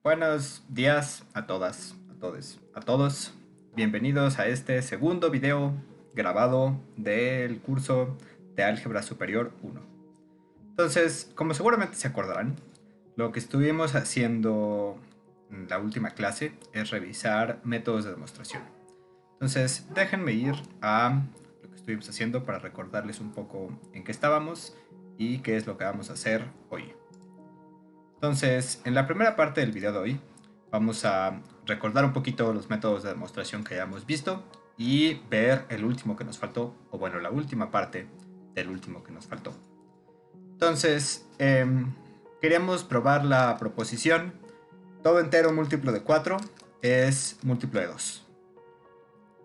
Buenos días a todas, a todos, a todos. Bienvenidos a este segundo video grabado del curso de Álgebra Superior 1. Entonces, como seguramente se acordarán, lo que estuvimos haciendo en la última clase es revisar métodos de demostración. Entonces, déjenme ir a lo que estuvimos haciendo para recordarles un poco en qué estábamos y qué es lo que vamos a hacer hoy. Entonces, en la primera parte del video de hoy, vamos a recordar un poquito los métodos de demostración que hayamos visto y ver el último que nos faltó, o bueno, la última parte del último que nos faltó. Entonces, queríamos probar la proposición todo entero múltiplo de 4 es múltiplo de 2.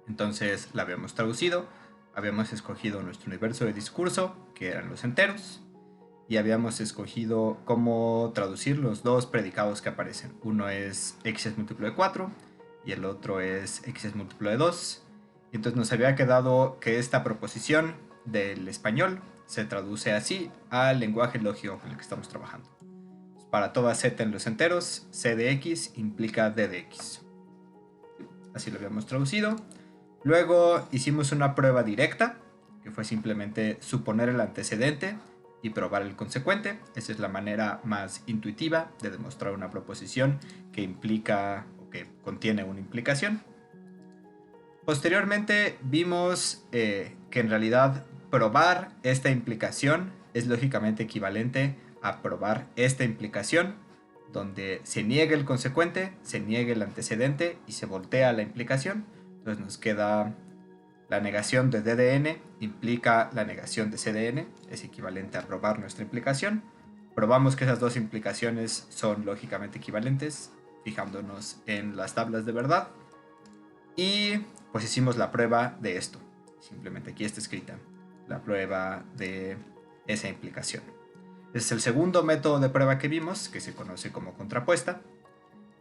Entonces la habíamos traducido, habíamos escogido nuestro universo de discurso, que eran los enteros, y habíamos escogido cómo traducir los dos predicados que aparecen. Uno es x es múltiplo de 4 y el otro es x es múltiplo de 2. Y entonces nos había quedado que esta proposición del español se traduce así al lenguaje lógico con el que estamos trabajando. Para toda z en los enteros, c de x implica d de x. Así lo habíamos traducido. Luego hicimos una prueba directa, que fue simplemente suponer el antecedente y probar el consecuente. Esa es la manera más intuitiva de demostrar una proposición que implica o que contiene una implicación. Posteriormente vimos que en realidad probar esta implicación es lógicamente equivalente a probar esta implicación, donde se niega el consecuente, se niega el antecedente y se voltea la implicación. Entonces nos queda la negación de d de n implica la negación de c de n, es equivalente a probar nuestra implicación. Probamos que esas dos implicaciones son lógicamente equivalentes, fijándonos en las tablas de verdad. Y pues hicimos la prueba de esto. Simplemente aquí está escrita la prueba de esa implicación. Ese es el segundo método de prueba que vimos, que se conoce como contrapuesta.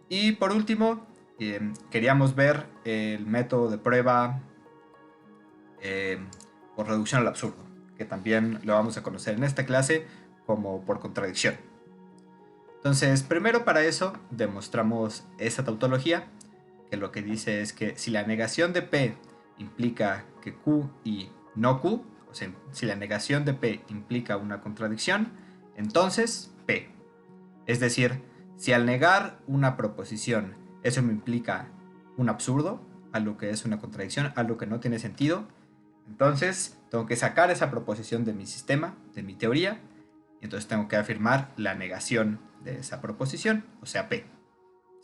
Y por último, queríamos ver el método de prueba por reducción al absurdo, que también lo vamos a conocer en esta clase como por contradicción. Entonces, primero para eso demostramos esa tautología, que lo que dice es que si la negación de P implica que Q y no Q, o sea, si la negación de P implica una contradicción, entonces P. Es decir, si al negar una proposición eso me implica un absurdo, algo que es una contradicción, algo que no tiene sentido, entonces tengo que sacar esa proposición de mi sistema, de mi teoría, y entonces tengo que afirmar la negación de esa proposición, o sea P.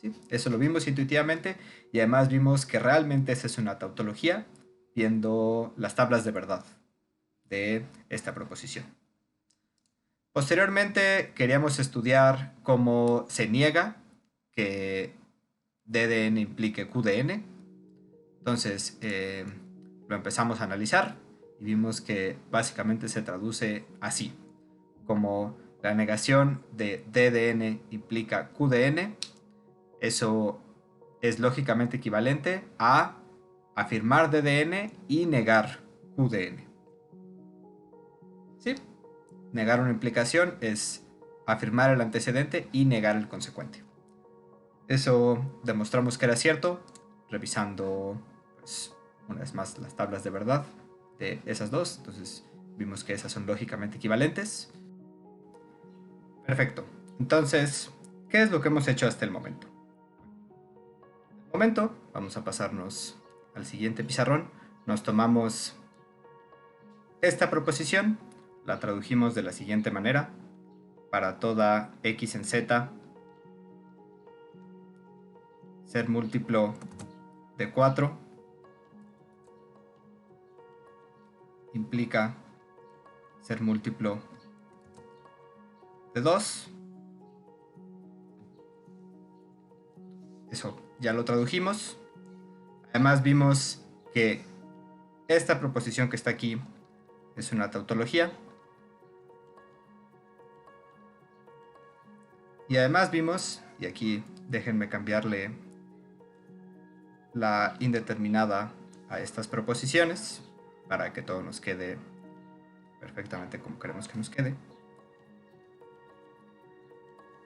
¿Sí? Eso lo vimos intuitivamente y además vimos que realmente esa es una tautología viendo las tablas de verdad de esta proposición. Posteriormente queríamos estudiar cómo se niega que d de n implique q de n. Entonces lo empezamos a analizar y vimos que básicamente se traduce así, como la negación de d de n implica q de n. Eso es lógicamente equivalente a afirmar d de n y negar q de n. ¿Sí? Negar una implicación es afirmar el antecedente y negar el consecuente. Eso demostramos que era cierto revisando pues, una vez más las tablas de verdad de esas dos. Entonces vimos que esas son lógicamente equivalentes. Perfecto. Entonces, ¿qué es lo que hemos hecho hasta el momento? En el momento vamos a pasarnos al siguiente pizarrón. Nos tomamos esta proposición, la tradujimos de la siguiente manera. Para toda x en z, ser múltiplo de 4 implica ser múltiplo de 2. Eso ya lo tradujimos. Además vimos que esta proposición que está aquí es una tautología. Y además vimos, y aquí déjenme cambiarle la indeterminada a estas proposiciones para que todo nos quede perfectamente como queremos que nos quede.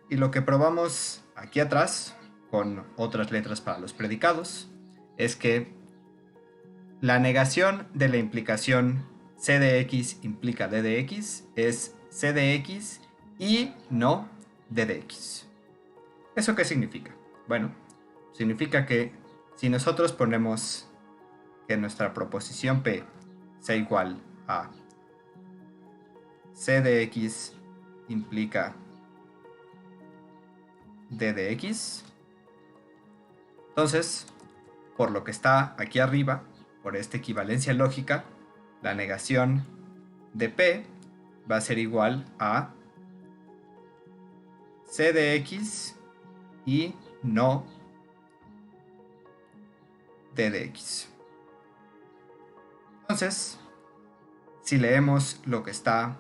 Y lo que probamos aquí atrás, con otras letras para los predicados, es que la negación de la implicación c de x implica d de x es c de x y no d de x. ¿Eso qué significa? Bueno, significa que si nosotros ponemos que nuestra proposición P sea igual a c de x implica d de x, entonces, por lo que está aquí arriba, por esta equivalencia lógica, la negación de P va a ser igual a c de x y no d de x. Entonces, si leemos lo que está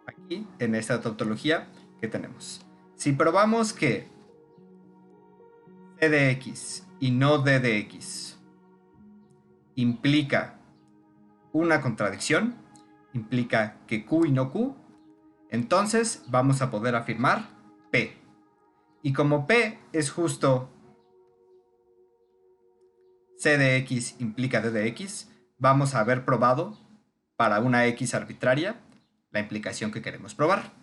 aquí en esta tautología, ¿qué tenemos? Si probamos que c de x y no d de x implica una contradicción, implica que q y no q, entonces vamos a poder afirmar P. Y como P es justo c de x implica d de x, vamos a haber probado para una x arbitraria la implicación que queremos probar.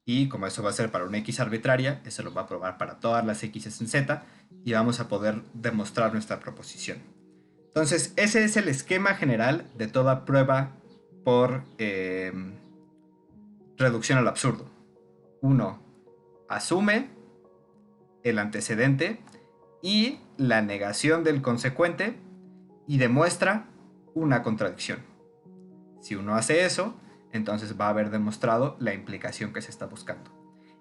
Y como eso va a ser para una x arbitraria, eso lo va a probar para todas las x en z y vamos a poder demostrar nuestra proposición. Entonces, ese es el esquema general de toda prueba por reducción al absurdo. Uno asume el antecedente y la negación del consecuente y demuestra una contradicción. Si uno hace eso, entonces va a haber demostrado la implicación que se está buscando.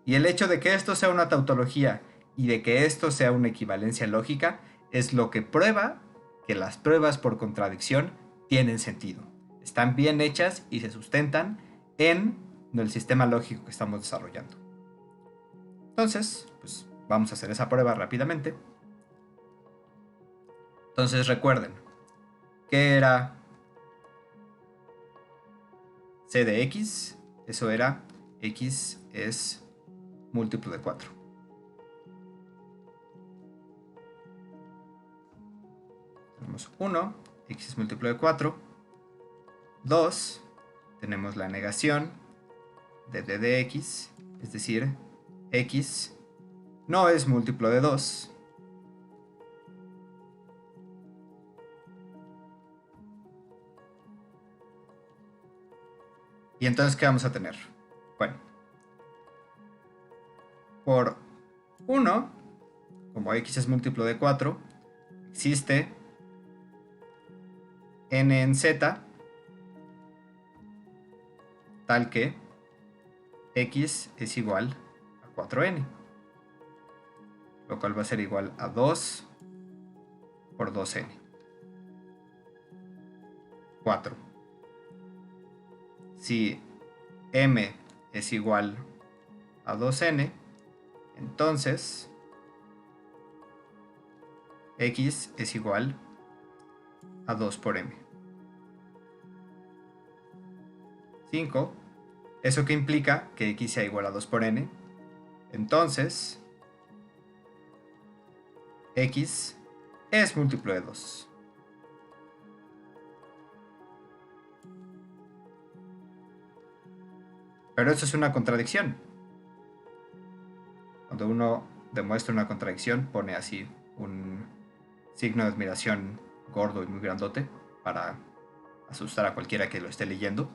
Y el hecho de que esto sea una tautología y de que esto sea una equivalencia lógica es lo que prueba que las pruebas por contradicción tienen sentido. Están bien hechas y se sustentan en el sistema lógico que estamos desarrollando. Entonces, pues vamos a hacer esa prueba rápidamente. Entonces recuerden, ¿qué era c de x? Eso era x es múltiplo de 4. Tenemos 1, x es múltiplo de 4. 2, tenemos la negación de d de x, es decir, x no es múltiplo de 2. Y entonces, ¿qué vamos a tener? Bueno, por 1, como x es múltiplo de 4, existe n en z tal que x es igual a 4n, lo cual va a ser igual a 2 por 2n. 4. Si m es igual a 2n, entonces x es igual a 2 por m. 5. ¿Eso qué implica? Que x sea igual a 2 por n. Entonces, x es múltiplo de 2. Pero eso es una contradicción. Cuando uno demuestra una contradicción, pone así un signo de admiración gordo y muy grandote para asustar a cualquiera que lo esté leyendo.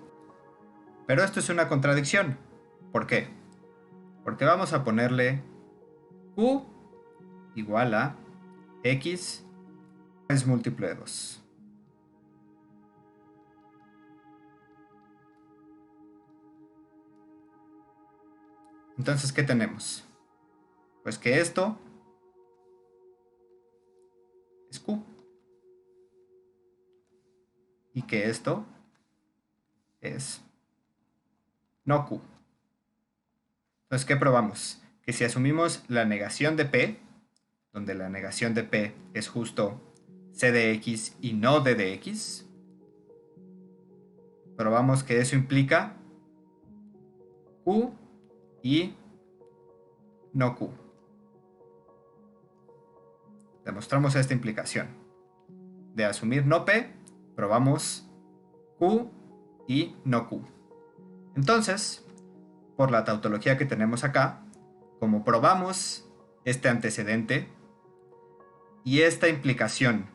Pero esto es una contradicción. ¿Por qué? Porque vamos a ponerle q igual a x es múltiplo de 2. Entonces, ¿qué tenemos? Pues que esto es q y que esto es no q. Entonces, ¿qué probamos? Que si asumimos la negación de p, donde la negación de p es justo c de x y no d de x, probamos que eso implica q y no q. demostramos esta implicación. De asumir no P, probamos Q y no Q. Entonces, por la tautología que tenemos acá, como probamos este antecedente y esta implicación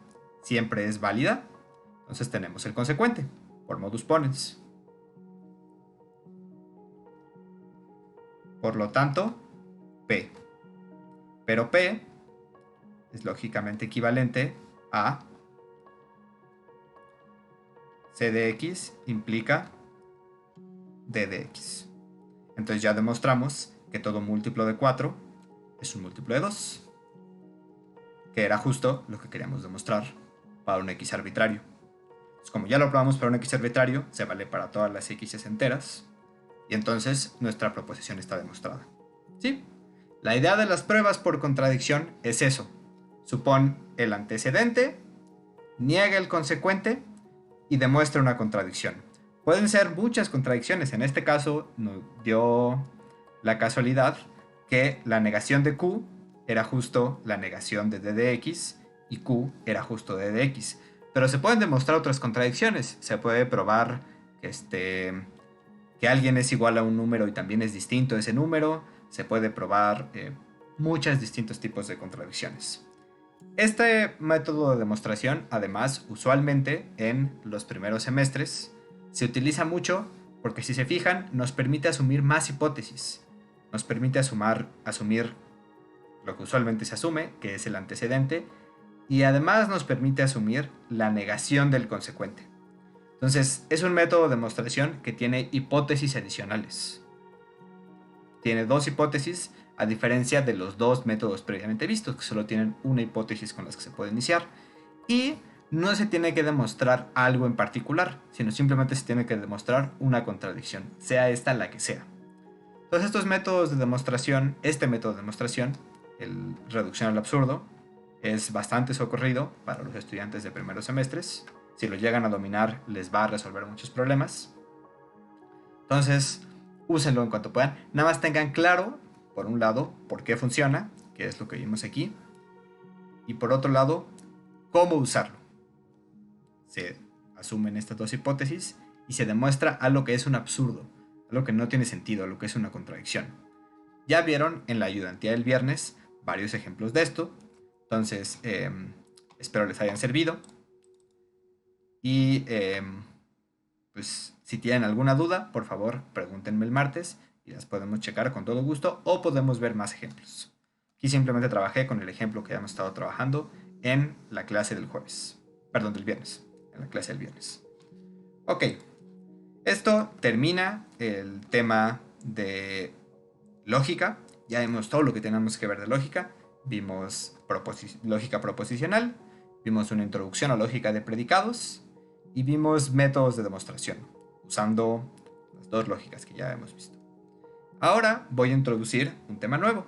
siempre es válida, entonces tenemos el consecuente, por modus ponens. Por lo tanto, P. Pero P es lógicamente equivalente a C de X implica D de X. Entonces ya demostramos que todo múltiplo de 4 es un múltiplo de 2, que era justo lo que queríamos demostrar para un X arbitrario. Entonces, como ya lo probamos para un X arbitrario, se vale para todas las X enteras, y entonces nuestra proposición está demostrada. ¿Sí? La idea de las pruebas por contradicción es eso. Supón el antecedente, niega el consecuente y demuestra una contradicción. Pueden ser muchas contradicciones. En este caso nos dio la casualidad que la negación de Q era justo la negación de D de X y Q era justo D de X. Pero se pueden demostrar otras contradicciones. Se puede probar que alguien es igual a un número y también es distinto a ese número. Se puede probar muchos distintos tipos de contradicciones. Este método de demostración, además, usualmente en los primeros semestres, se utiliza mucho porque, si se fijan, nos permite asumir más hipótesis. Nos permite asumir lo que usualmente se asume, que es el antecedente, y además nos permite asumir la negación del consecuente. Entonces, es un método de demostración que tiene hipótesis adicionales. Tiene dos hipótesis, a diferencia de los dos métodos previamente vistos, que solo tienen una hipótesis con las que se puede iniciar. Y no se tiene que demostrar algo en particular, sino simplemente se tiene que demostrar una contradicción, sea esta la que sea. Todos estos métodos de demostración, este método de demostración, el reducción al absurdo, es bastante socorrido para los estudiantes de primeros semestres. Si lo llegan a dominar, les va a resolver muchos problemas. Entonces, úsenlo en cuanto puedan. Nada más tengan claro, por un lado, por qué funciona, que es lo que vimos aquí. Y por otro lado, cómo usarlo. Se asumen estas dos hipótesis y se demuestra algo que es un absurdo, algo que no tiene sentido, algo que es una contradicción. Ya vieron en la ayudantía del viernes varios ejemplos de esto. Entonces, espero les hayan servido. Y pues si tienen alguna duda, por favor, pregúntenme el martes y las podemos checar con todo gusto o podemos ver más ejemplos. Aquí simplemente trabajé con el ejemplo que ya hemos estado trabajando en la clase del jueves. Perdón, del viernes. En la clase del viernes. Ok. Esto termina el tema de lógica. Ya vimos todo lo que tenemos que ver de lógica. Vimos lógica proposicional. Vimos una introducción a lógica de predicados. Y vimos métodos de demostración, usando las dos lógicas que ya hemos visto. Ahora voy a introducir un tema nuevo,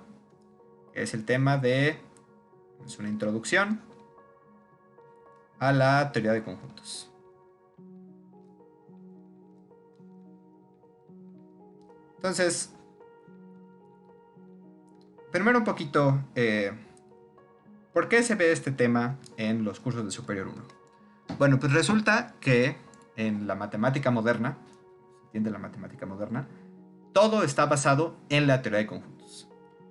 que es el tema de... Es una introducción a la teoría de conjuntos. Entonces, primero un poquito, ¿por qué se ve este tema en los cursos de Superior 1? Bueno, pues resulta que en la matemática moderna, ¿se entiende la matemática moderna? Todo está basado en la teoría de conjuntos.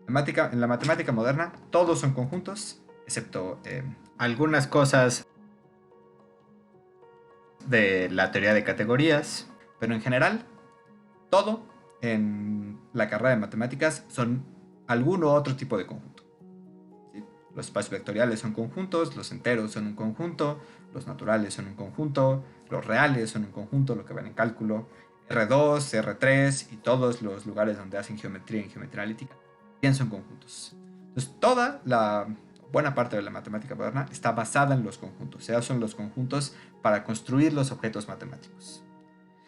En la matemática moderna, todos son conjuntos, excepto algunas cosas de la teoría de categorías, pero en general, todo en la carrera de matemáticas son algún u otro tipo de conjunto. ¿Sí? Los espacios vectoriales son conjuntos, los enteros son un conjunto, los naturales son un conjunto, los reales son un conjunto, lo que ven en cálculo, R2, R3 y todos los lugares donde hacen geometría y geometría analítica bien son conjuntos. Entonces, toda la buena parte de la matemática moderna está basada en los conjuntos. Se usan los conjuntos para construir los objetos matemáticos.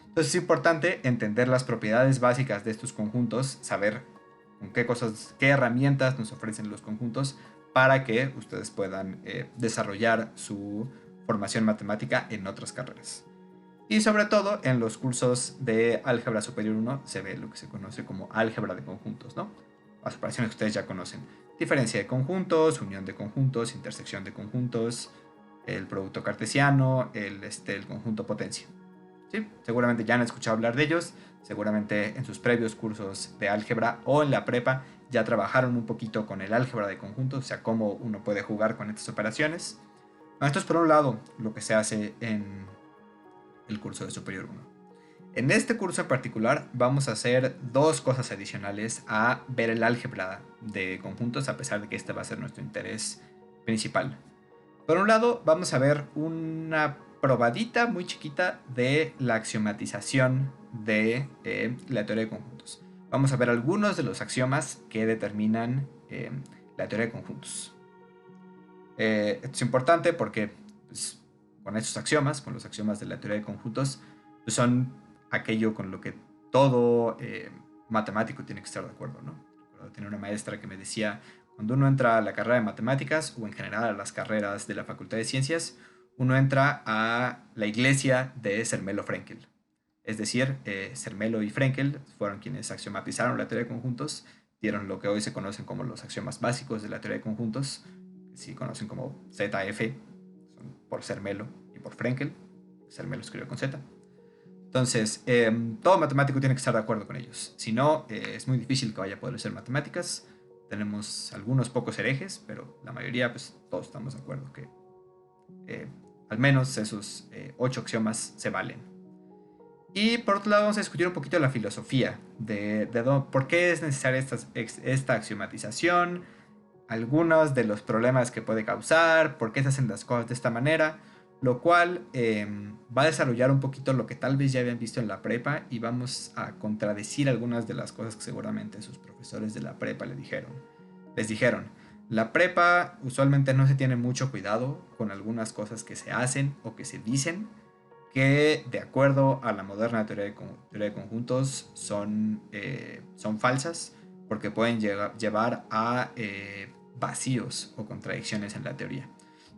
Entonces, es importante entender las propiedades básicas de estos conjuntos, saber con qué herramientas nos ofrecen los conjuntos para que ustedes puedan desarrollar su formación matemática en otras carreras. Y sobre todo en los cursos de álgebra superior 1 se ve lo que se conoce como álgebra de conjuntos, ¿no? las operaciones que ustedes ya conocen. Diferencia de conjuntos, unión de conjuntos, intersección de conjuntos, el producto cartesiano, el conjunto potencia. ¿Sí? Seguramente ya han escuchado hablar de ellos, seguramente en sus previos cursos de álgebra o en la prepa ya trabajaron un poquito con el álgebra de conjuntos, o sea, cómo uno puede jugar con estas operaciones. Esto es por un lado lo que se hace en el curso de Superior 1. En este curso en particular vamos a hacer dos cosas adicionales a ver el álgebra de conjuntos, a pesar de que este va a ser nuestro interés principal. Por un lado, vamos a ver una probadita muy chiquita de la axiomatización de la teoría de conjuntos. Vamos a ver algunos de los axiomas que determinan la teoría de conjuntos. Esto es importante porque pues, con estos axiomas, con los axiomas de la teoría de conjuntos, pues, son aquello con lo que todo matemático tiene que estar de acuerdo, ¿no? Tenía una maestra que me decía, cuando uno entra a la carrera de matemáticas o en general a las carreras de la Facultad de Ciencias, uno entra a la iglesia de Zermelo Fraenkel. Es decir, Zermelo y Fraenkel fueron quienes axiomatizaron la teoría de conjuntos, dieron lo que hoy se conocen como los axiomas básicos de la teoría de conjuntos, que sí conocen como ZF, son por Zermelo y por Fraenkel. Zermelo escribió con Z. Entonces, todo matemático tiene que estar de acuerdo con ellos. Si no, es muy difícil que vaya a poder ser matemáticas. Tenemos algunos pocos herejes, pero la mayoría, pues todos estamos de acuerdo que al menos esos 8 axiomas se valen. Y por otro lado, vamos a discutir un poquito la filosofía de por qué es necesaria esta axiomatización, algunos de los problemas que puede causar, por qué se hacen las cosas de esta manera, lo cual va a desarrollar un poquito lo que tal vez ya habían visto en la prepa y vamos a contradecir algunas de las cosas que seguramente sus profesores de la prepa les dijeron. La prepa usualmente no se tiene mucho cuidado con algunas cosas que se hacen o que se dicen que de acuerdo a la moderna teoría de conjuntos son falsas porque pueden llevar a vacíos o contradicciones en la teoría.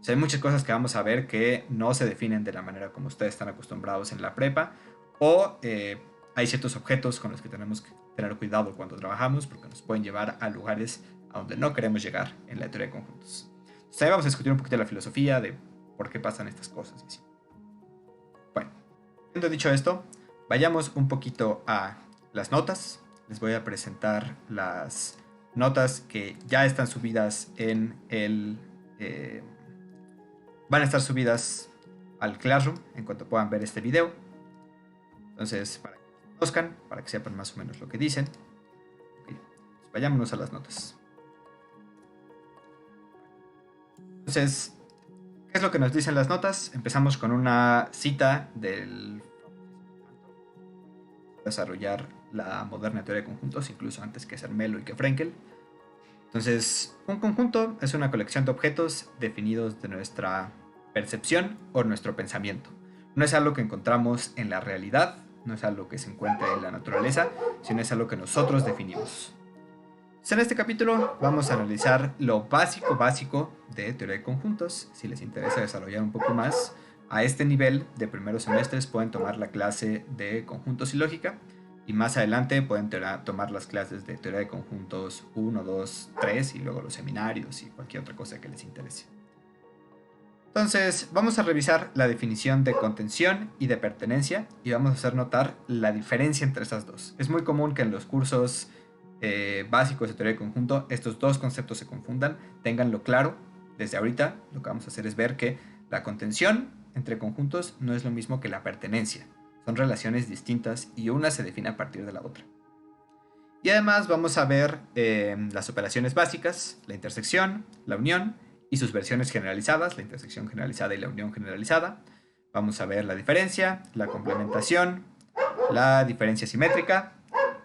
O sea, hay muchas cosas que vamos a ver que no se definen de la manera como ustedes están acostumbrados en la prepa o hay ciertos objetos con los que tenemos que tener cuidado cuando trabajamos porque nos pueden llevar a lugares a donde no queremos llegar en la teoría de conjuntos. Entonces ahí vamos a discutir un poquito de la filosofía de por qué pasan estas cosas y así. Bueno, habiendo dicho esto, vayamos un poquito a las notas. Les voy a presentar las notas que ya están subidas en el... van a estar subidas al Classroom en cuanto puedan ver este video. Entonces, para que conozcan, para que sepan más o menos lo que dicen. Okay, pues vayámonos a las notas. Entonces, ¿qué es lo que nos dicen las notas? Empezamos con una cita del desarrollar la moderna teoría de conjuntos, incluso antes que Zermelo y que Fraenkel. Entonces, un conjunto es una colección de objetos definidos de nuestra percepción o nuestro pensamiento. No es algo que encontramos en la realidad, no es algo que se encuentre en la naturaleza, sino es algo que nosotros definimos. Entonces, en este capítulo vamos a analizar lo básico de teoría de conjuntos. Si les interesa desarrollar un poco más, a este nivel de primeros semestres pueden tomar la clase de conjuntos y lógica. Y más adelante pueden tomar las clases de teoría de conjuntos 1, 2, 3 y luego los seminarios y cualquier otra cosa que les interese. Entonces, vamos a revisar la definición de contención y de pertenencia y vamos a hacer notar la diferencia entre estas dos. Es muy común que en los cursos básicos de teoría de conjunto estos dos conceptos se confundan. Ténganlo claro. Desde ahorita lo que vamos a hacer es ver que la contención entre conjuntos no es lo mismo que la pertenencia. Son relaciones distintas y una se define a partir de la otra. Y además vamos a ver las operaciones básicas, la intersección, la unión y sus versiones generalizadas, la intersección generalizada y la unión generalizada. Vamos a ver la diferencia, la complementación, la diferencia simétrica,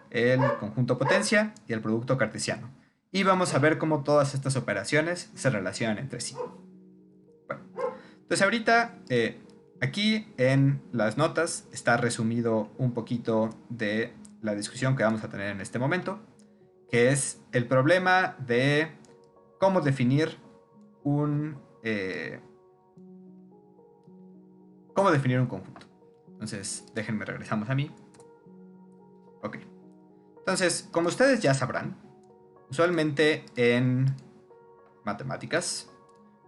el conjunto potencia y el producto cartesiano. Y vamos a ver cómo todas estas operaciones se relacionan entre sí. Bueno, entonces ahorita aquí en las notas está resumido un poquito de la discusión que vamos a tener en este momento, que es el problema de cómo definir un conjunto. Entonces, déjenme regresamos a mí. Ok. Entonces, como ustedes ya sabrán, Usualmente en matemáticas,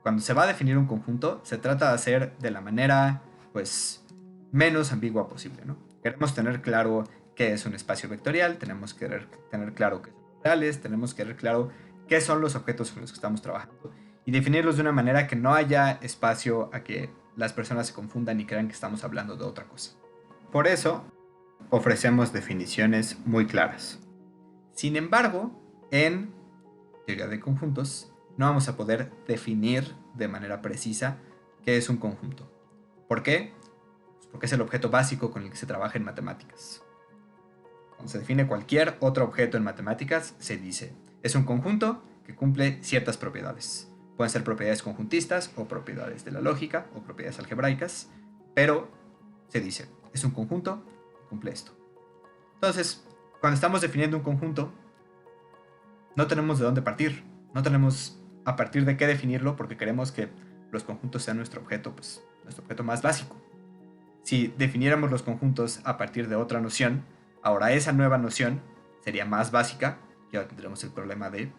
cuando se va a definir un conjunto, se trata de hacer de la manera, pues, menos ambigua posible, ¿no? Queremos tener claro qué es un espacio vectorial, tenemos que tener claro qué son los reales, tenemos que tener claro qué son los objetos con los que estamos trabajando y definirlos de una manera que no haya espacio a que las personas se confundan y crean que estamos hablando de otra cosa. Por eso, ofrecemos definiciones muy claras. Sin embargo, en teoría de conjuntos, no vamos a poder definir de manera precisa qué es un conjunto. ¿Por qué? Pues porque es el objeto básico con el que se trabaja en matemáticas. Cuando se define cualquier otro objeto en matemáticas, se dice, es un conjunto que cumple ciertas propiedades. Pueden ser propiedades conjuntistas o propiedades de la lógica o propiedades algebraicas, pero se dice, es un conjunto que cumple esto. Entonces, cuando estamos definiendo un conjunto, no tenemos de dónde partir, no tenemos a partir de qué definirlo porque queremos que los conjuntos sean nuestro objeto más básico. Si definiéramos los conjuntos a partir de otra noción, ahora esa nueva noción sería más básica y ahora tendremos el problema de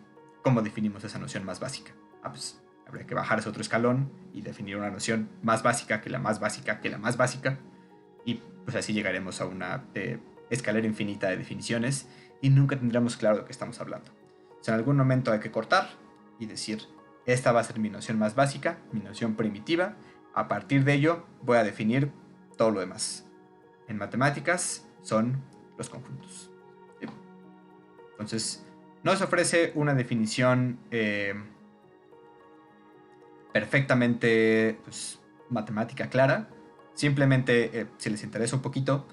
cómo definimos esa noción más básica. Pues habría que bajar ese otro escalón y definir una noción más básica que la más básica que la más básica y pues así llegaremos a una escalera infinita de definiciones y nunca tendremos claro de qué estamos hablando. O sea, en algún momento hay que cortar y decir, esta va a ser mi noción más básica, mi noción primitiva, a partir de ello voy a definir todo lo demás. En matemáticas son los conjuntos. ¿Sí? Entonces, nos ofrece una definición perfectamente pues, matemática clara. Simplemente, si les interesa un poquito,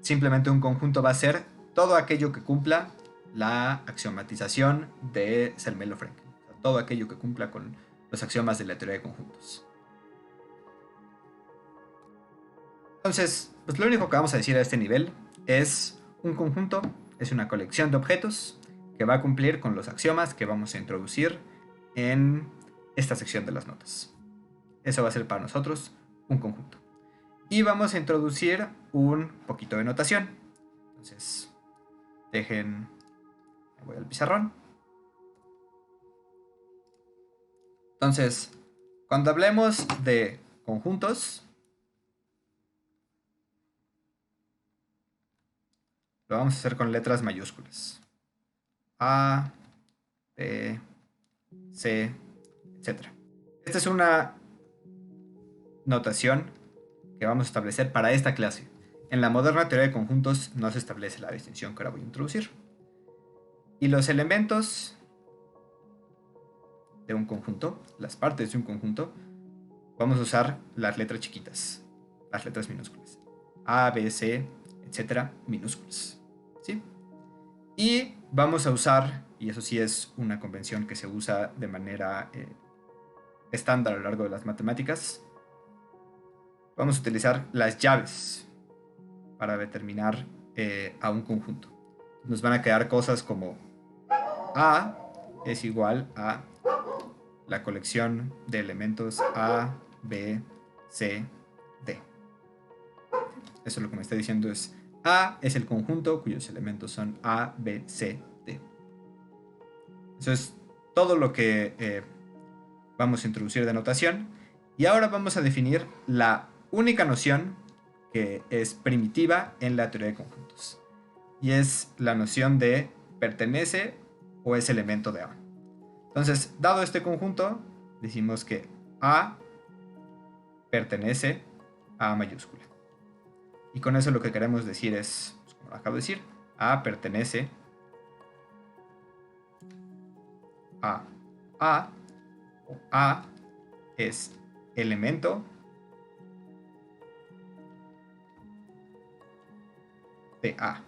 simplemente un conjunto va a ser todo aquello que cumpla la axiomatización de Zermelo-Fraenkel. O sea, todo aquello que cumpla con los axiomas de la teoría de conjuntos. Entonces, pues lo único que vamos a decir a este nivel es un conjunto, es una colección de objetos que va a cumplir con los axiomas que vamos a introducir en esta sección de las notas. Eso va a ser para nosotros un conjunto. Y vamos a introducir un poquito de notación. Entonces, voy al pizarrón. Entonces, cuando hablemos de conjuntos, lo vamos a hacer con letras mayúsculas. A, B, C, etc. Esta es una notación que vamos a establecer para esta clase. En la moderna teoría de conjuntos no se establece la distinción que ahora voy a introducir. Y los elementos de un conjunto, las partes de un conjunto, vamos a usar las letras chiquitas, las letras minúsculas. A, B, C, etcétera, minúsculas. ¿Sí? Y vamos a usar, y eso sí es una convención que se usa de manera estándar a lo largo de las matemáticas, vamos a utilizar las llaves para determinar a un conjunto. Nos van a quedar cosas como A es igual a la colección de elementos A, B, C, D. Eso lo que me está diciendo es A es el conjunto cuyos elementos son A, B, C, D. Eso es todo lo que vamos a introducir de notación. Y ahora vamos a definir la única noción que es primitiva en la teoría de conjuntos. Y es la noción de pertenece o es elemento de A. Entonces, dado este conjunto, decimos que A pertenece a A mayúscula. Y con eso lo que queremos decir es, pues como lo acabo de decir, A pertenece a A, o A es elemento de A.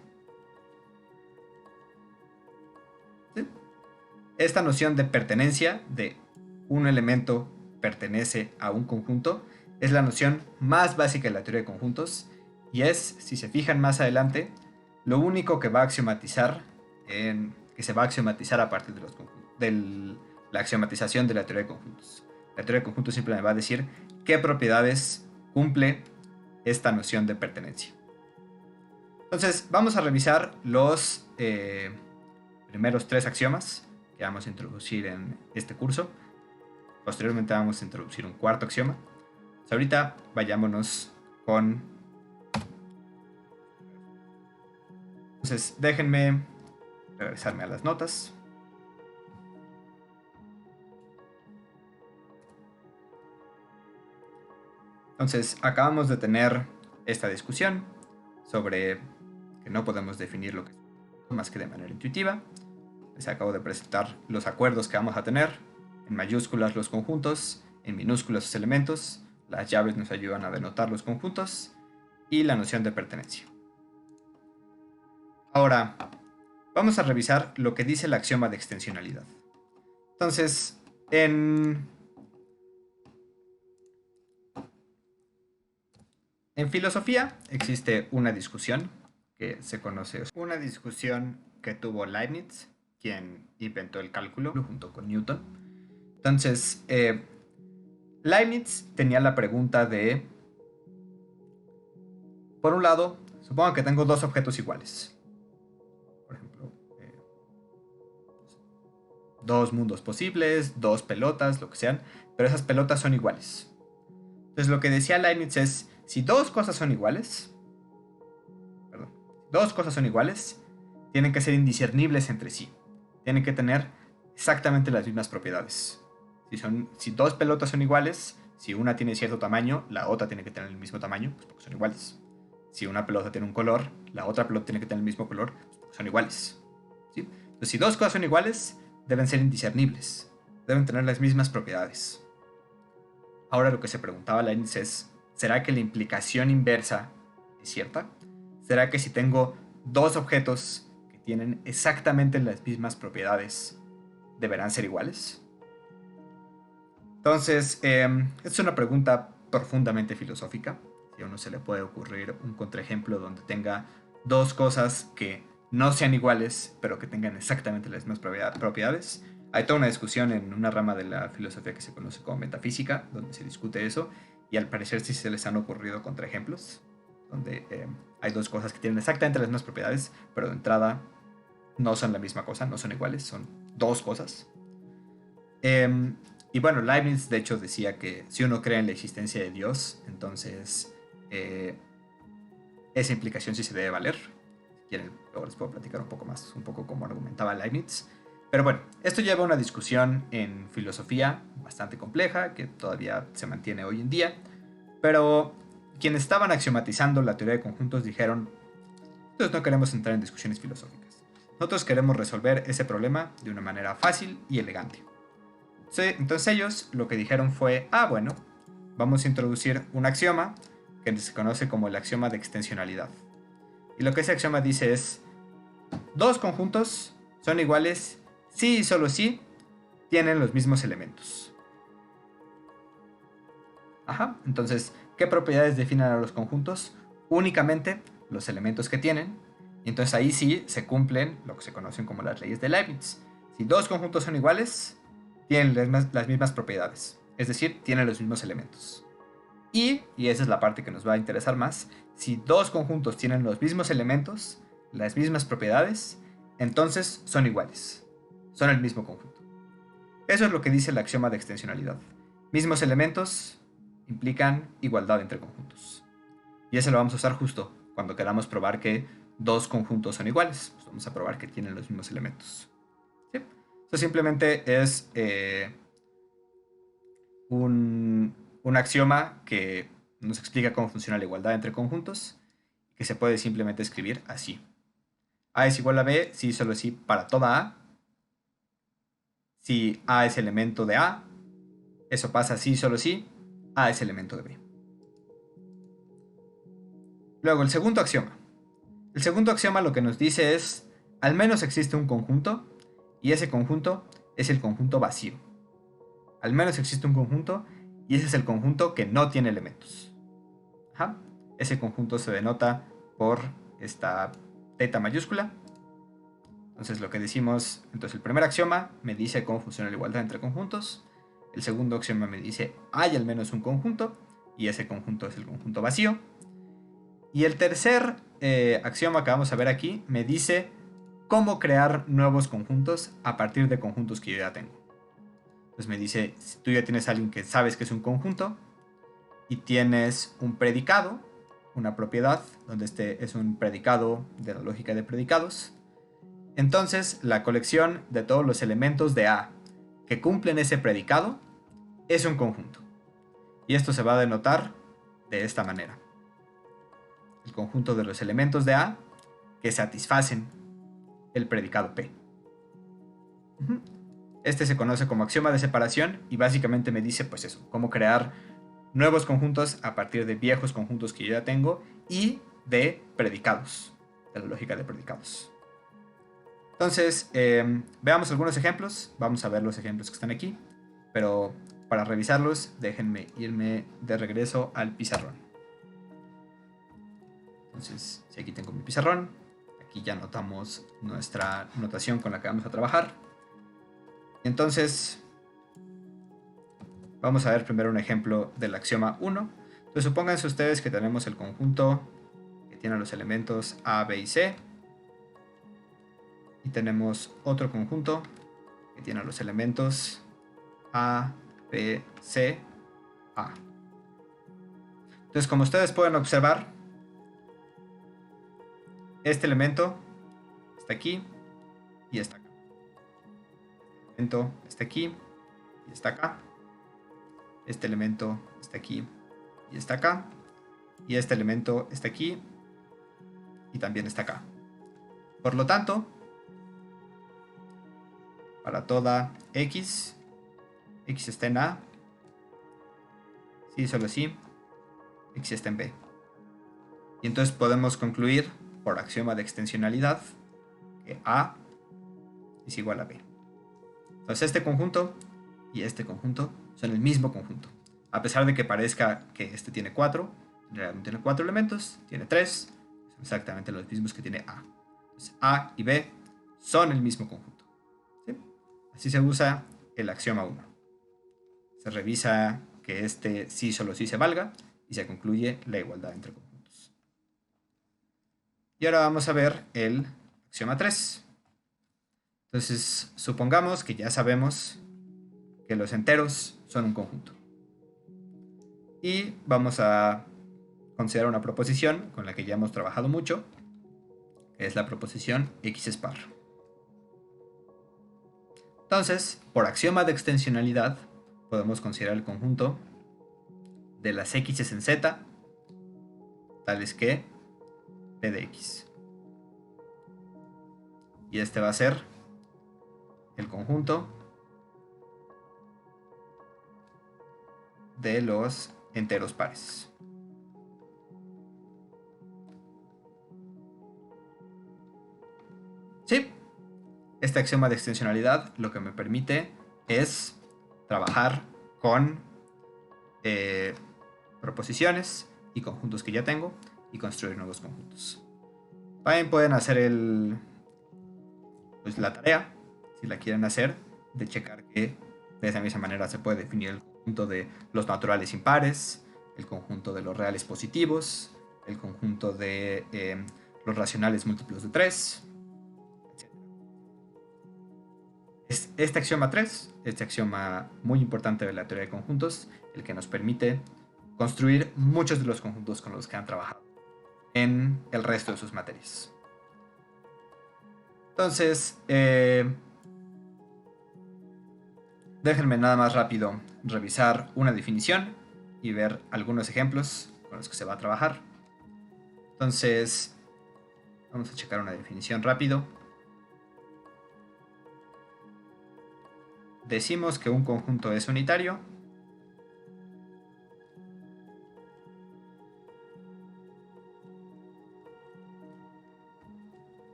¿Sí? Esta noción de pertenencia, de un elemento pertenece a un conjunto, es la noción más básica de la teoría de conjuntos y es, si se fijan más adelante, lo único que va a axiomatizar, que se va a axiomatizar a partir de la axiomatización de la teoría de conjuntos. La teoría de conjuntos simplemente va a decir qué propiedades cumple esta noción de pertenencia. Entonces, vamos a revisar los primeros 3 axiomas que vamos a introducir en este curso. Posteriormente vamos a introducir un cuarto axioma. Pues ahorita vayámonos con... Entonces déjenme regresarme a las notas. Entonces acabamos de tener esta discusión sobre que no podemos definir lo que es más que de manera intuitiva. Les acabo de presentar los acuerdos que vamos a tener. En mayúsculas los conjuntos, en minúsculas los elementos. Las llaves nos ayudan a denotar los conjuntos y la noción de pertenencia. Ahora, vamos a revisar lo que dice el axioma de extensionalidad. Entonces, en filosofía existe una discusión que se conoce, una discusión que tuvo Leibniz, quien inventó el cálculo junto con Newton. Entonces, Leibniz tenía la pregunta de, por un lado, supongo que tengo dos objetos iguales. Por ejemplo, dos mundos posibles, dos pelotas, lo que sean, pero esas pelotas son iguales. Entonces lo que decía Leibniz es, si dos cosas son iguales, tienen que ser indiscernibles entre sí. Tienen que tener exactamente las mismas propiedades. Si dos pelotas son iguales, si una tiene cierto tamaño, la otra tiene que tener el mismo tamaño, pues porque son iguales. Si una pelota tiene un color, la otra pelota tiene que tener el mismo color, pues porque son iguales. ¿Sí? Entonces, si dos cosas son iguales, deben ser indiscernibles. Deben tener las mismas propiedades. Ahora lo que se preguntaba Leibniz es, ¿será que la implicación inversa es cierta? ¿Será que si tengo dos objetos que tienen exactamente las mismas propiedades, deberán ser iguales? Entonces, es una pregunta profundamente filosófica. Si a uno se le puede ocurrir un contraejemplo donde tenga dos cosas que no sean iguales, pero que tengan exactamente las mismas propiedades. Hay toda una discusión en una rama de la filosofía que se conoce como metafísica, donde se discute eso, y al parecer sí se les han ocurrido contraejemplos, donde hay dos cosas que tienen exactamente las mismas propiedades, pero de entrada no son la misma cosa, no son iguales, son dos cosas. Y bueno, Leibniz de hecho decía que si uno cree en la existencia de Dios, entonces esa implicación sí se debe valer. Si quieren, luego les puedo platicar un poco como argumentaba Leibniz. Pero bueno, esto lleva a una discusión en filosofía bastante compleja, que todavía se mantiene hoy en día. Pero quienes estaban axiomatizando la teoría de conjuntos dijeron, nosotros no queremos entrar en discusiones filosóficas. Nosotros queremos resolver ese problema de una manera fácil y elegante. Entonces ellos lo que dijeron fue, bueno, vamos a introducir un axioma que se conoce como el axioma de extensionalidad. Y lo que ese axioma dice es, dos conjuntos son iguales si y solo si tienen los mismos elementos. Entonces, ¿qué propiedades definen a los conjuntos? Únicamente los elementos que tienen. Y entonces ahí sí se cumplen lo que se conocen como las leyes de Leibniz. Si dos conjuntos son iguales, tienen las mismas propiedades. Es decir, tienen los mismos elementos. Y esa es la parte que nos va a interesar más, si dos conjuntos tienen los mismos elementos, las mismas propiedades, entonces son iguales. Son el mismo conjunto. Eso es lo que dice el axioma de extensionalidad. Mismos elementos implican igualdad entre conjuntos. Y ese lo vamos a usar justo cuando queramos probar que dos conjuntos son iguales. Pues vamos a probar que tienen los mismos elementos. ¿Sí? Eso simplemente es un axioma que nos explica cómo funciona la igualdad entre conjuntos, que se puede simplemente escribir así. A es igual a B si y solo si para toda A. Si A es elemento de A, eso pasa si y solo si A es elemento de B. Luego, el segundo axioma. El segundo axioma lo que nos dice es, al menos existe un conjunto, y ese conjunto es el conjunto vacío. Al menos existe un conjunto, y ese es el conjunto que no tiene elementos. Ese conjunto se denota por esta teta mayúscula. Entonces lo que decimos, entonces el primer axioma me dice cómo funciona la igualdad entre conjuntos. El segundo axioma me dice, hay al menos un conjunto, y ese conjunto es el conjunto vacío. Y el tercer axioma que vamos a ver aquí me dice cómo crear nuevos conjuntos a partir de conjuntos que yo ya tengo. Entonces me dice, si tú ya tienes a alguien que sabes que es un conjunto y tienes un predicado, una propiedad, donde este es un predicado de la lógica de predicados, entonces la colección de todos los elementos de A que cumplen ese predicado es un conjunto. Y esto se va a denotar de esta manera. El conjunto de los elementos de A que satisfacen el predicado P. Este se conoce como axioma de separación y básicamente me dice pues eso, cómo crear nuevos conjuntos a partir de viejos conjuntos que yo ya tengo y de predicados, de la lógica de predicados. Entonces, veamos algunos ejemplos. Vamos a ver los ejemplos que están aquí, pero para revisarlos, déjenme irme de regreso al pizarrón. Entonces, si aquí tengo mi pizarrón, aquí ya anotamos nuestra notación con la que vamos a trabajar. Entonces, vamos a ver primero un ejemplo del axioma 1. Entonces, supónganse ustedes que tenemos el conjunto que tiene los elementos A, B y C. Y tenemos otro conjunto que tiene los elementos A, B, C, A. Entonces, como ustedes pueden observar, este elemento está aquí y está acá. Este elemento está aquí y está acá. Este elemento está aquí y está acá. Y este elemento está aquí y también está acá. Por lo tanto, para toda X, X está en A, sí, solo sí, X está en B. Y entonces podemos concluir por axioma de extensionalidad que A es igual a B. Entonces este conjunto y este conjunto son el mismo conjunto. A pesar de que parezca que este tiene 4, en realidad no tiene 4 elementos, tiene 3, son exactamente los mismos que tiene A. Entonces A y B son el mismo conjunto. ¿Sí? Así se usa el axioma 1. Se revisa que este sí solo sí se valga y se concluye la igualdad entre conjuntos. Y ahora vamos a ver el axioma 3. Entonces, supongamos que ya sabemos que los enteros son un conjunto. Y vamos a considerar una proposición con la que ya hemos trabajado mucho, que es la proposición X-spar. Entonces, por axioma de extensionalidad, podemos considerar el conjunto de las X en Z, tales que P de X. Y este va a ser el conjunto de los enteros pares. Sí, este axioma de extensionalidad lo que me permite es trabajar con proposiciones y conjuntos que ya tengo y construir nuevos conjuntos. También pueden hacer la tarea, si la quieren hacer, de checar que de esa misma manera se puede definir el conjunto de los naturales impares, el conjunto de los reales positivos, el conjunto de los racionales múltiplos de 3, etc. Este axioma 3, este axioma muy importante de la teoría de conjuntos, el que nos permite construir muchos de los conjuntos con los que han trabajado en el resto de sus materias. Entonces, déjenme nada más rápido revisar una definición y ver algunos ejemplos con los que se va a trabajar. Entonces, vamos a checar una definición rápido. Decimos que un conjunto es unitario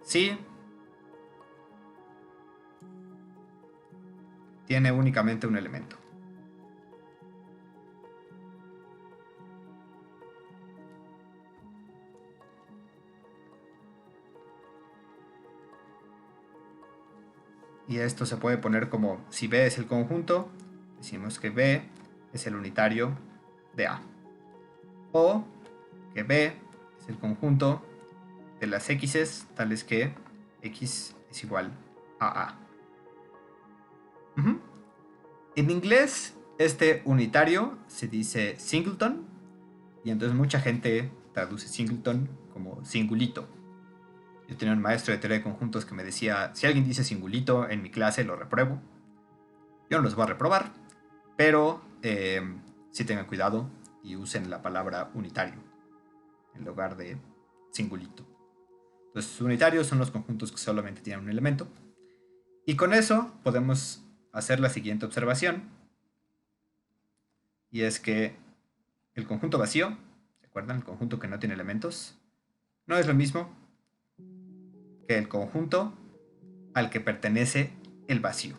si tiene únicamente un elemento. Y esto se puede poner como, si B es el conjunto, decimos que B es el unitario de A. O que B es el conjunto de las x's tales que x es igual a A. En inglés, este unitario se dice singleton, y entonces mucha gente traduce singleton como singulito. Yo tenía un maestro de teoría de conjuntos que me decía, si alguien dice singulito en mi clase, lo repruebo. Yo no los voy a reprobar, pero sí tengan cuidado y usen la palabra unitario en lugar de singulito. Los unitarios son los conjuntos que solamente tienen un elemento. Y con eso podemos hacer la siguiente observación. Y es que el conjunto vacío, ¿se acuerdan? El conjunto que no tiene elementos, no es lo mismo que el conjunto al que pertenece el vacío.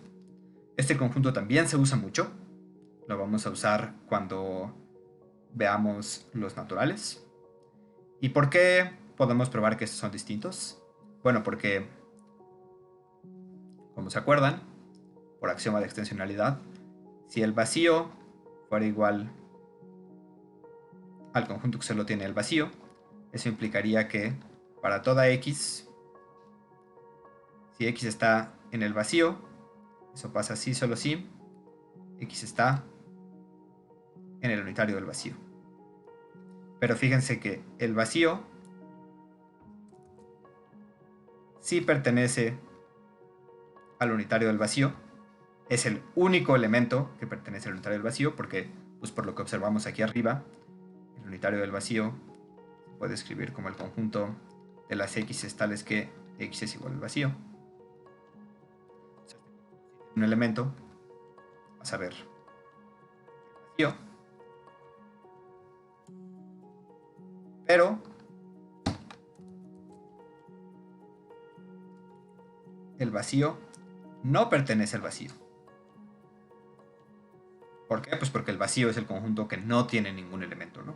Este conjunto también se usa mucho. Lo vamos a usar cuando veamos los naturales. ¿Y por qué podemos probar que estos son distintos? Bueno, porque, como se acuerdan, por axioma de extensionalidad, si el vacío fuera igual al conjunto que solo tiene el vacío, eso implicaría que para toda x, si x está en el vacío, eso pasa si solo si x está en el unitario del vacío. Pero fíjense que el vacío sí pertenece al unitario del vacío. Es el único elemento que pertenece al unitario del vacío porque, pues por lo que observamos aquí arriba, el unitario del vacío se puede escribir como el conjunto de las x tales que x es igual al vacío. Un elemento, vas a ver el vacío, pero el vacío no pertenece al vacío. ¿Por qué? Pues porque el vacío es el conjunto que no tiene ningún elemento, ¿no?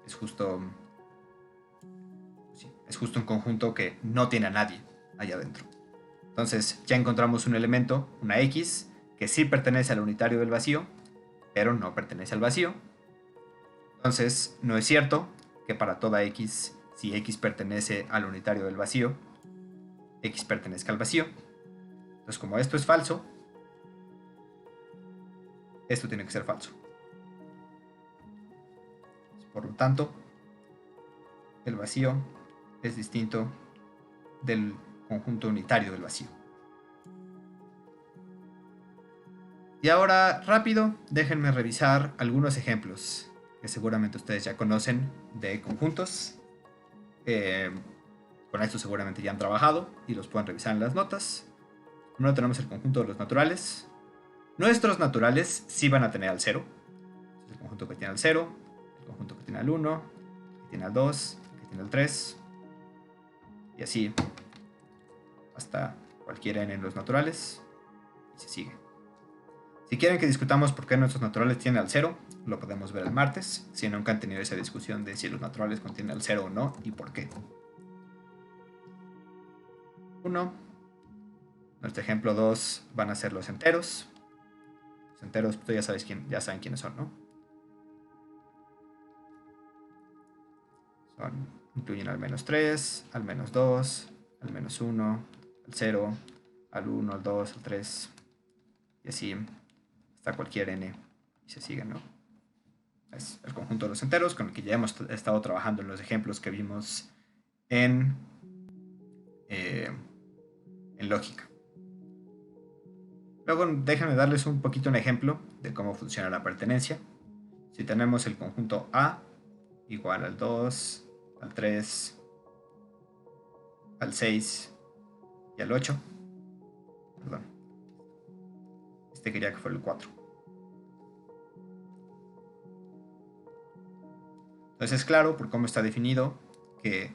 Es justo un conjunto que no tiene a nadie allá adentro. Entonces ya encontramos un elemento, una x, que sí pertenece al unitario del vacío, pero no pertenece al vacío. Entonces no es cierto que para toda x, si x pertenece al unitario del vacío, x pertenezca al vacío. Entonces como esto es falso, esto tiene que ser falso. Por lo tanto, el vacío es distinto del conjunto unitario del vacío. Y ahora, rápido, déjenme revisar algunos ejemplos que seguramente ustedes ya conocen de conjuntos. Con esto seguramente ya han trabajado y los pueden revisar en las notas. Primero tenemos el conjunto de los naturales. Nuestros naturales sí van a tener al 0. El conjunto que tiene al 0, el conjunto que tiene al 1, que tiene al 2, que tiene al 3. Y así hasta cualquier n en los naturales. Y se sigue. Si quieren que discutamos por qué nuestros naturales tienen al 0, lo podemos ver el martes, si nunca han tenido esa discusión de si los naturales contienen al 0 o no y por qué. 1. Nuestro ejemplo 2 van a ser los enteros. Los enteros, pues ya saben quiénes son, ¿no? Incluyen al menos 3, al menos 2, al menos 1, al 0, al 1, al 2, al 3, y así hasta cualquier n, y se sigue, ¿no? Es el conjunto de los enteros con el que ya hemos estado trabajando en los ejemplos que vimos en lógica. Luego déjenme darles un poquito un ejemplo de cómo funciona la pertenencia. Si tenemos el conjunto A igual al 2, al 3, al 6 y al 8, perdón, este quería que fuera el 4. Entonces es claro por cómo está definido que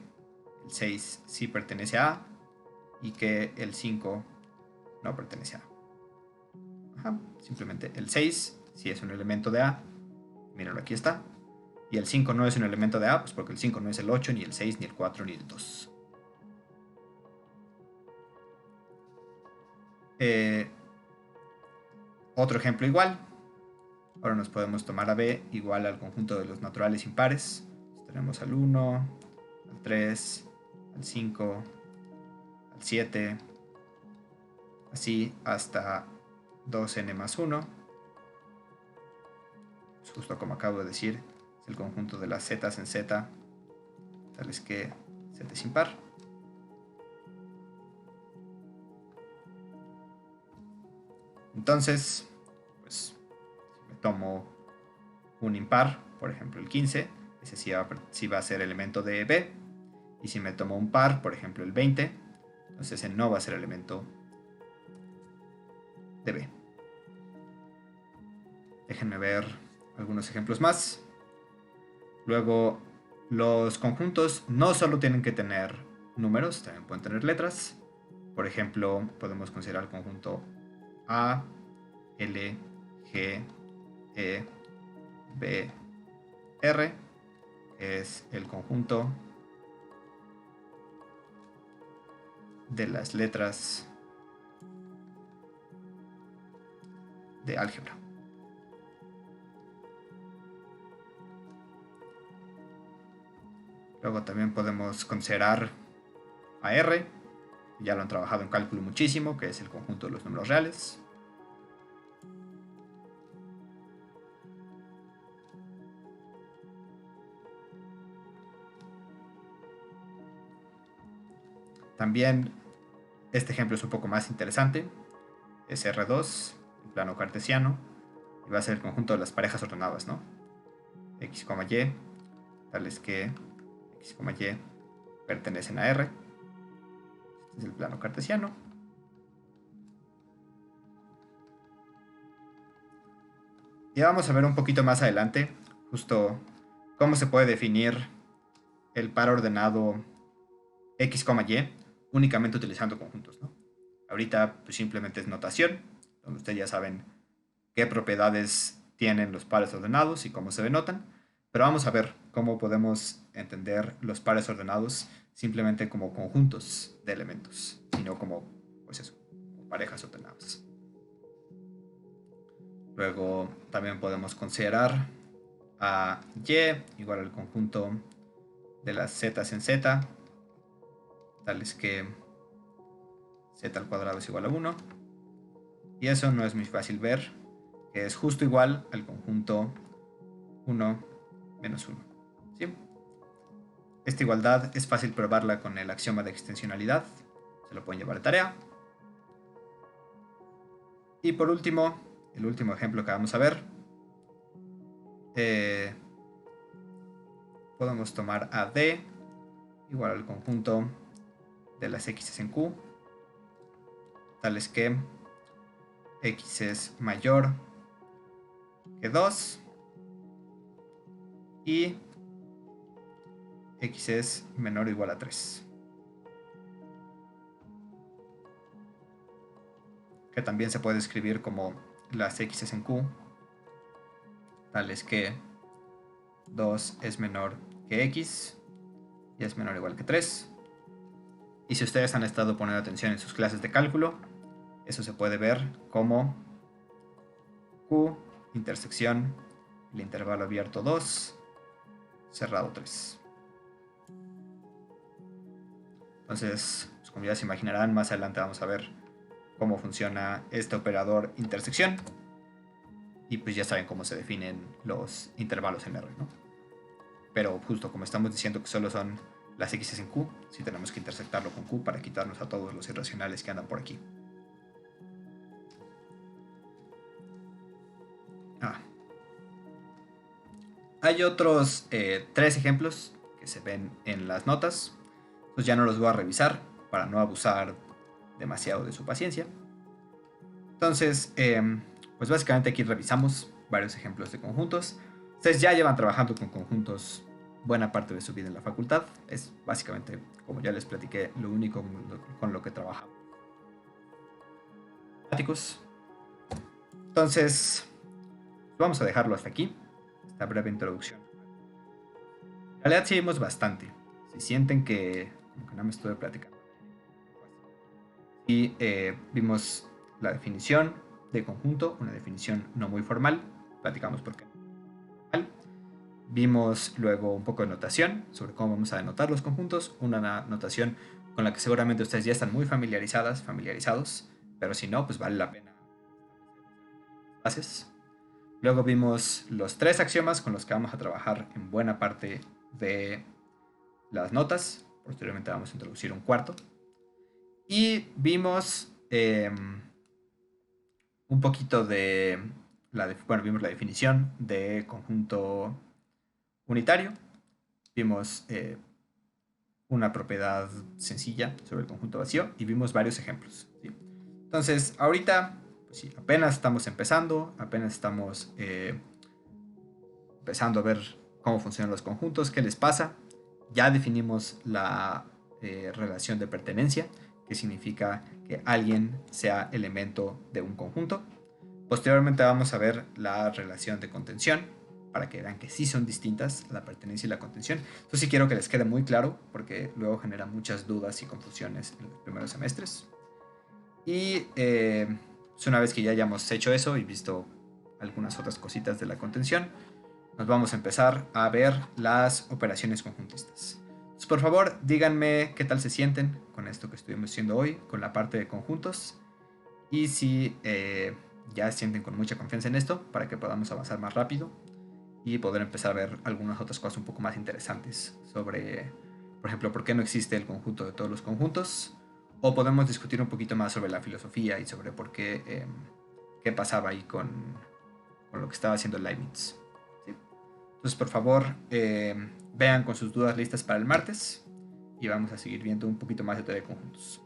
el 6 sí pertenece a A y que el 5 no pertenece a A. Simplemente el 6 sí es un elemento de A, mírenlo, aquí está. Y el 5 no es un elemento de A, pues porque el 5 no es el 8, ni el 6, ni el 4, ni el 2. Otro ejemplo igual. Ahora nos podemos tomar a B igual al conjunto de los naturales impares. Tenemos al 1, al 3, al 5, al 7, así hasta 2n más 1. Justo como acabo de decir, es el conjunto de las z en z, tales que z es impar. Entonces, pues, si me tomo un impar, por ejemplo el 15, ese sí va a ser elemento de B. Y si me tomo un par, por ejemplo el 20, entonces ese no va a ser elemento de B. Déjenme ver algunos ejemplos más. Luego, los conjuntos no solo tienen que tener números, también pueden tener letras. Por ejemplo, podemos considerar el conjunto A, L, G, E, B, R, que es el conjunto de las letras de álgebra. Luego también podemos considerar a R, ya lo han trabajado en cálculo muchísimo, que es el conjunto de los números reales. También este ejemplo es un poco más interesante, es R2, en plano cartesiano, y va a ser el conjunto de las parejas ordenadas, ¿no? X, Y, tales que X, Y pertenecen a R. Este es el plano cartesiano. Y vamos a ver un poquito más adelante justo cómo se puede definir el par ordenado X, Y únicamente utilizando conjuntos, ¿no? Ahorita pues simplemente es notación, donde ustedes ya saben qué propiedades tienen los pares ordenados y cómo se denotan, pero vamos a ver cómo podemos entender los pares ordenados simplemente como conjuntos de elementos, sino como, pues eso, como parejas ordenadas. Luego también podemos considerar a Y igual al conjunto de las z en z, tales que z al cuadrado es igual a 1. Y eso no es muy fácil ver, que es justo igual al conjunto 1 menos 1. ¿Sí? Esta igualdad es fácil probarla con el axioma de extensionalidad. Se lo pueden llevar de tarea. Y por último, el último ejemplo que vamos a ver, podemos tomar a D igual al conjunto de las x en Q, tales que x es mayor que 2 y x es menor o igual a 3. Que también se puede escribir como las x en Q, tales que 2 es menor que x y es menor o igual que 3. Y si ustedes han estado poniendo atención en sus clases de cálculo, eso se puede ver como Q intersección el intervalo abierto 2 cerrado 3. Entonces, pues como ya se imaginarán, más adelante vamos a ver cómo funciona este operador intersección. Y pues ya saben cómo se definen los intervalos en R, ¿no? Pero justo como estamos diciendo que solo son las x en Q, sí tenemos que intersectarlo con Q para quitarnos a todos los irracionales que andan por aquí. Hay otros 3 ejemplos que se ven en las notas. Pues ya no los voy a revisar para no abusar demasiado de su paciencia. Entonces, pues básicamente aquí revisamos varios ejemplos de conjuntos. Ustedes ya llevan trabajando con conjuntos buena parte de su vida en la facultad. Es básicamente, como ya les platiqué, lo único con lo que trabajamos. Entonces, vamos a dejarlo hasta aquí, esta breve introducción. En realidad sí vimos bastante. Si sienten que como que no me estuve platicando. Y vimos la definición de conjunto, una definición no muy formal. Platicamos por qué. Vimos luego un poco de notación sobre cómo vamos a denotar los conjuntos, una notación con la que seguramente ustedes ya están muy familiarizados, pero si no, pues vale la pena bases. Luego vimos los 3 axiomas con los que vamos a trabajar en buena parte de las notas. Posteriormente vamos a introducir un cuarto. Y vimos un poquito de vimos la definición de conjunto unitario. Vimos una propiedad sencilla sobre el conjunto vacío y vimos varios ejemplos, ¿sí? Entonces, ahorita, pues sí, apenas estamos empezando, apenas estamos empezando a ver cómo funcionan los conjuntos, qué les pasa. Ya definimos la relación de pertenencia, que significa que alguien sea elemento de un conjunto. Posteriormente vamos a ver la relación de contención, para que vean que sí son distintas, la pertenencia y la contención. Esto sí quiero que les quede muy claro, porque luego genera muchas dudas y confusiones en los primeros semestres. Y pues una vez que ya hayamos hecho eso y visto algunas otras cositas de la contención, nos vamos a empezar a ver las operaciones conjuntistas. Entonces, por favor, díganme qué tal se sienten con esto que estuvimos haciendo hoy, con la parte de conjuntos, y si ya sienten con mucha confianza en esto, para que podamos avanzar más rápido y poder empezar a ver algunas otras cosas un poco más interesantes sobre, por ejemplo, por qué no existe el conjunto de todos los conjuntos, o podemos discutir un poquito más sobre la filosofía y sobre por qué, qué pasaba ahí con lo que estaba haciendo Leibniz. ¿Sí? Entonces, por favor, vean con sus dudas listas para el martes y vamos a seguir viendo un poquito más de teoría de conjuntos.